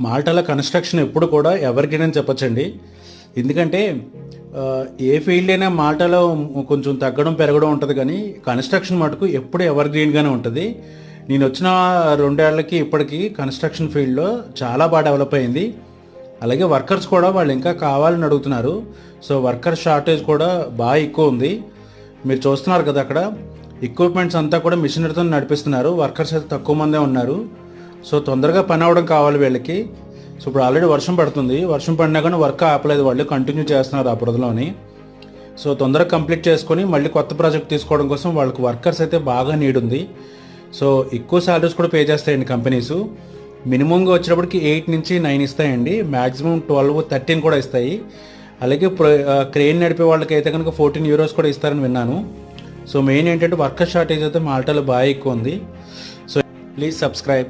మాల్టాలో construction ఎప్పుడు కూడా ఎవరికైనా చెప్పచ్చండి. ఎందుకంటే ఏ ఫీల్డ్ అయినా మాల్టాలో కొంచెం తగ్గడం పెరగడం ఉంటుంది, కానీ కన్స్ట్రక్షన్ మటుకు ఎప్పుడు ఎవర్ గ్రీన్గానే ఉంటుంది. నేను వచ్చిన 2 ఏళ్లకి ఇప్పటికీ కన్స్ట్రక్షన్ ఫీల్డ్లో చాలా బాగా డెవలప్ అయింది. అలాగే వర్కర్స్ కూడా వాళ్ళు ఇంకా కావాలని అడుగుతున్నారు. సో వర్కర్ షార్టేజ్ కూడా బాగా ఎక్కువ ఉంది. మీరు చూస్తున్నారు కదా, అక్కడ ఎక్విప్మెంట్స్ అంతా కూడా మిషనరీతో నడిపిస్తున్నారు. వర్కర్స్ అయితే తక్కువ మందే ఉన్నారు. సో తొందరగా పని అవ్వడం కావాలి వీళ్ళకి. సో ఇప్పుడు ఆల్రెడీ వర్షం పడుతుంది. వర్షం పడినా కానీ వర్క్ ఆపలేదు, వాళ్ళు కంటిన్యూ చేస్తున్నారు ఆ బురదలోని. సో తొందరగా కంప్లీట్ చేసుకొని మళ్ళీ కొత్త ప్రాజెక్ట్ తీసుకోవడం కోసం వాళ్ళకి వర్కర్స్ అయితే బాగా నీడ్ ఉంది. సో ఎక్కువ శాలరీస్ కూడా పే చేస్తాయండి కంపెనీస్. మినిమంగా వచ్చేటప్పటికి 8 నుంచి 9 ఇస్తాయండి, మ్యాక్సిమం 12, 13 కూడా ఇస్తాయి. అలాగే క్రెయిన్ నడిపే వాళ్ళకి అయితే కనుక 14 యూరోస్ కూడా ఇస్తారని విన్నాను. సో మెయిన్ ఏంటంటే వర్కర్ షార్టేజ్ అయితే మాల్టాలో బాగా ఎక్కువ ఉంది. So please subscribe.